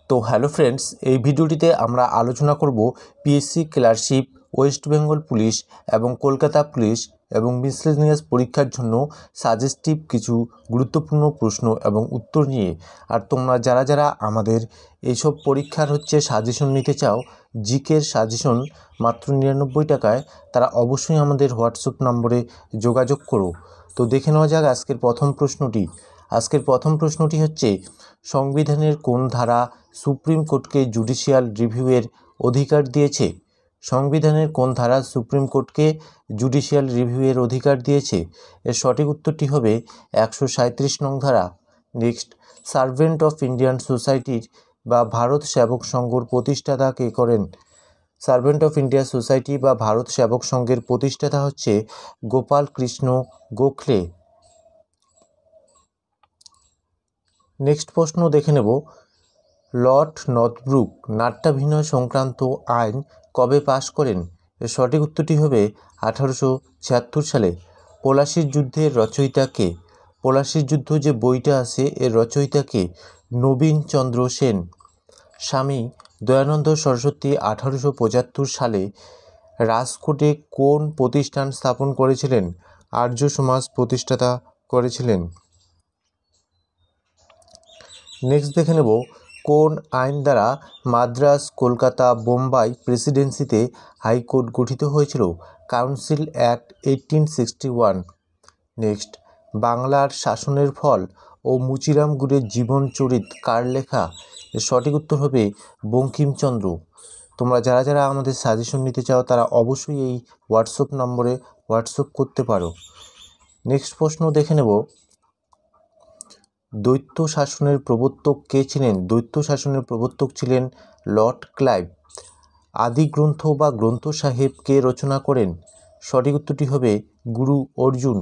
তো hello friends, এই ভিডিওটিতে আমরা আলোচনা করব PSC clerkship, West Bengal police এবং কলকাতা পুলিশ এবং মিসলেনিয়াস পরীক্ষার জন্য সাজেস্টিভ কিছু গুরুত্বপূর্ণ প্রশ্ন এবং উত্তর নিয়ে। আর তোমরা যারা যারা আমাদের এইসব পরীক্ষার সাজেশন নিতে চাও, জিকের সাজেশন মাত্র 99 টাকায়, তারা অবশ্যই আমাদের হোয়াটসঅ্যাপ নম্বরে যোগাযোগ করো। তো দেখে নেওয়া যাক আজকের প্রথম প্রশ্নটি। আজকের প্রথম প্রশ্নটি হচ্ছে, সংবিধানের কোন ধারা সুপ্রিম কোর্টকে জুডিশিয়াল রিভিউয়ের অধিকার দিয়েছে? সংবিধানের কোন ধারা সুপ্রিম কোর্টকে জুডিশিয়াল রিভিউয়ের অধিকার দিয়েছে? এর সঠিক উত্তরটি হবে 137 নং ধারা। নেক্সট, সার্ভেন্ট অফ ইন্ডিয়ান সোসাইটির বা ভারত সেবক সংঘর প্রতিষ্ঠাতা কে করেন? সার্ভেন্ট অফ ইন্ডিয়া সোসাইটি বা ভারত সেবক সংঘের প্রতিষ্ঠাতা হচ্ছে গোপাল কৃষ্ণ গোখলে। নেক্সট প্রশ্ন দেখে নেব, লর্ড নর্থব্রুক নাট্যাভিনয় সংক্রান্ত আইন কবে পাশ করেন? এর সঠিক উত্তরটি হবে 1876 সালে। পলাশির যুদ্ধের রচয়িতা কে? পলাশির যুদ্ধ যে বইটা আছে এর রচয়িতা কে? নবীনচন্দ্র সেন। স্বামী দয়ানন্দ সরস্বতী 1875 সালে রাজকোটে কোন প্রতিষ্ঠান স্থাপন করেছিলেন? আর্য সমাজ প্রতিষ্ঠাতা করেছিলেন। নেক্সট দেখে নেব, কোন আইন দ্বারা মাদ্রাজ, কলকাতা, বোম্বাই প্রেসিডেন্সিতে হাইকোর্ট গঠিত হয়েছিল? Council act 1861। নেক্সট, বাংলার শাসনের ফল ও মুচিরাম গুড়ের জীবনচরিত কার লেখা? এর সঠিক উত্তর হবে বঙ্কিমচন্দ্র। তোমরা যারা যারা আমাদের সাজেশন নিতে চাও তারা অবশ্যই এই হোয়াটসঅ্যাপ নম্বরে হোয়াটসঅ্যাপ করতে পারো। নেক্সট প্রশ্ন দেখে নেব, দ্বৈত শাসনের প্রবর্তক কে ছিলেন? দ্বৈত শাসনের প্রবর্তক ছিলেন লর্ড ক্লাইভ। আদি গ্রন্থ বা গ্রন্থ সাহেব কে রচনা করেন? সঠিক উত্তরটি হবে গুরু অর্জুন।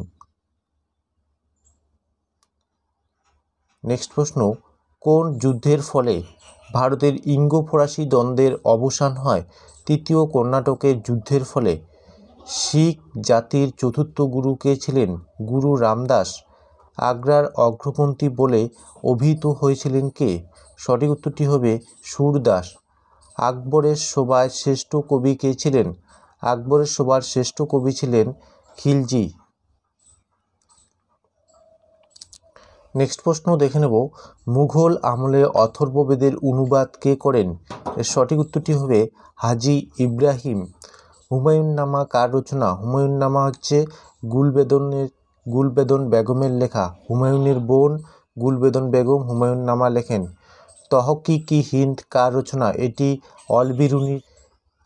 নেক্সট প্রশ্ন, কোন যুদ্ধের ফলে ভারতের ইঙ্গ ফরাসি দ্বন্দ্বের অবসান হয়? তৃতীয় কর্ণাটকের যুদ্ধের ফলে। শিখ জাতির চতুর্থ গুরু কে ছিলেন? গুরু রামদাস। আগ্রার অগ্রপন্থী বলে অভিহিত হয়েছিলেন কে? সঠিক উত্তরটি হবে সুরদাস। আকবরের সভায় শ্রেষ্ঠ কবি কে ছিলেন? আকবরের সভার শ্রেষ্ঠ কবি ছিলেন খিলজি। নেক্সট প্রশ্ন দেখে নেব, মুঘল আমলে অথর্ববেদের অনুবাদ কে করেন? এর সঠিক উত্তরটি হবে হাজি ইব্রাহিম। হুমায়ুন নামা কার রচনা? হুমায়ুন নামা হচ্ছে গুলবেদন বেগমের লেখা। হুমায়ুনের বোন গুলবেদন বেগম হুমায়ুন নামা লেখেন। তহকিকি হিন্দ কার রচনা? এটি অলবিরুনির।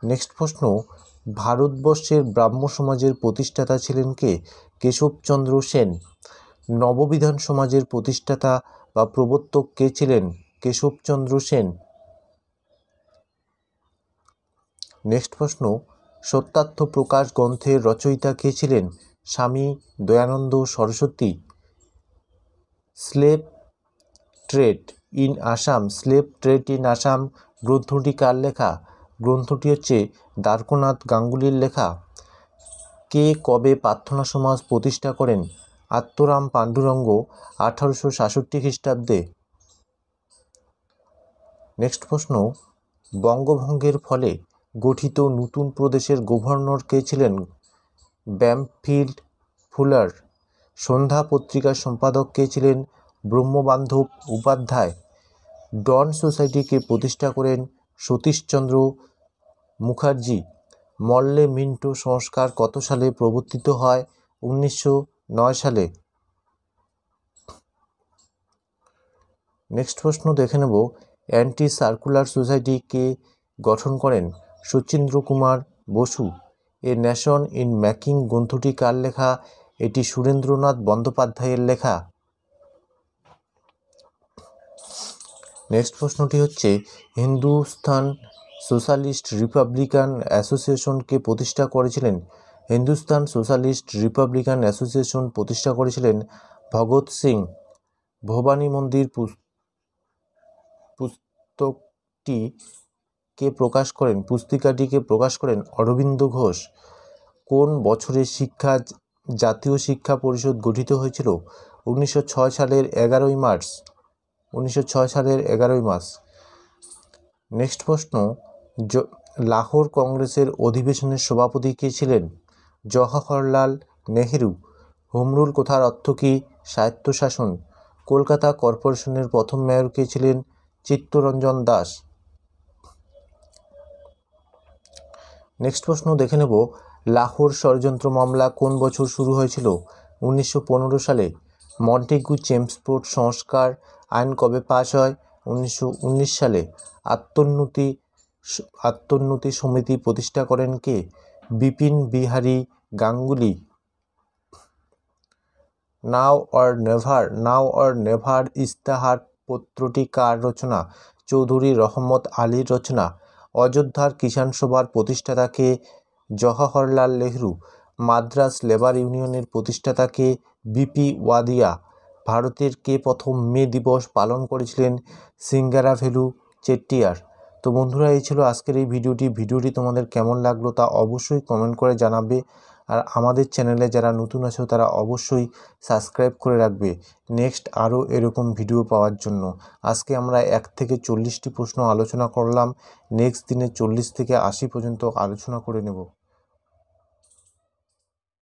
নেক্সট প্রশ্ন, ভারতবর্ষের ব্রাহ্ম সমাজের প্রতিষ্ঠাতা ছিলেন কে? কেশবচন্দ্র সেন। নববিধান সমাজের প্রতিষ্ঠাতা বা প্রবর্তক কে ছিলেন? কেশবচন্দ্র সেন। নেক্সট প্রশ্ন, সত্যার্থ প্রকাশ গ্রন্থের রচয়িতা কে ছিলেন? Swami Dayananda Saraswati. Slave trade in Assam, slave trade in Assam গ্রন্থটি কার লেখা? গ্রন্থটি হচ্ছে দ্বারকনাথ গাঙ্গুলির লেখা। কে কবে প্রার্থনা সমাজ প্রতিষ্ঠা করেন? আত্মারাম পাণ্ডুরঙ্গ 1866 খ্রিস্টাব্দে। নেক্সট প্রশ্ন, বঙ্গভঙ্গের ফলে গঠিত নতুন প্রদেশের গভর্নর কে ছিলেন? Bampfylde fuller. সন্ধ্যা পত্রিকার সম্পাদক কে ছিলেন? ব্রহ্মবান্ধব উপাধ্যায়। ডন সোসাইটিকে প্রতিষ্ঠা করেন সতীশচন্দ্র মুখার্জি। মল্লে মিন্টো সংস্কার কত সালে প্রবর্তিত হয়? 1909 সালে। নেক্সট প্রশ্ন দেখে নেব, অ্যান্টি সার্কুলার সোসাইটি কে গঠন করেন? Sachindra Kumar Basu. A nation in making গ্রন্থটি কার লেখা? এটি সুরেন্দ্রনাথ বন্দ্যোপাধ্যায়ের লেখা। নেক্সট প্রশ্নটি হচ্ছে, হিন্দুস্তান সোশ্যালিস্ট রিপাবলিকান অ্যাসোসিয়েশনকে প্রতিষ্ঠা করেছিলেন? হিন্দুস্তান সোশ্যালিস্ট রিপাবলিকান অ্যাসোসিয়েশন প্রতিষ্ঠা করেছিলেন ভগৎ সিং। ভবানী মন্দির পুস্তিকাটিকে প্রকাশ করেন অরবিন্দ ঘোষ। কোন বছরে জাতীয় শিক্ষা পরিষদ গঠিত হয়েছিল? 1906 সালের 11ই মার্চ। নেক্সট প্রশ্ন, লাহোর কংগ্রেসের অধিবেশনের সভাপতি কে ছিলেন? জওহরলাল নেহেরু। হোম রুল কথার অর্থ কী? স্বায়ত্তশাসন। কলকাতা কর্পোরেশনের প্রথম মেয়র কে ছিলেন? চিত্তরঞ্জন দাস। নেক্সট প্রশ্ন দেখে নেব, লাহোর ষড়যন্ত্র মামলা কোন বছর শুরু হয়েছিল? 1915 সালে। মন্টেগু চেমস্ফোর্ড সংস্কার আইন কবে পাস হয়? 1919 সালে। আত্মোন্নতি সমিতি প্রতিষ্ঠা করেন কে? Bipin Behari Ganguly. Now or never ইস্তাহার পত্রটি কার রচনা? চৌধুরী রহমত আলীর রচনা। অযোধ্যার কিষাণ সভার প্রতিষ্ঠাতা কে? জওহরলাল নেহেরু। মাদ্রাস লেবার ইউনিয়নের প্রতিষ্ঠাতা কে? বিপি ওয়াদিয়া। ভারতের কে প্রথম মে দিবস পালন করেছিলেন? সিঙ্গারাভেলু চেট্টিয়ার। তো বন্ধুরা, এই ছিল আজকের এই ভিডিওটি তোমাদের কেমন লাগলো তা অবশ্যই কমেন্ট করে জানাবে। আর আমাদের চ্যানেলে যারা নতুন আছো তারা অবশ্যই সাবস্ক্রাইব করে রাখবে নেক্সট আরও এরকম ভিডিও পাওয়ার জন্য। আজকে আমরা 1 থেকে 40টি প্রশ্ন আলোচনা করলাম, নেক্সট দিনে 40 থেকে 80 পর্যন্ত আলোচনা করে নেব।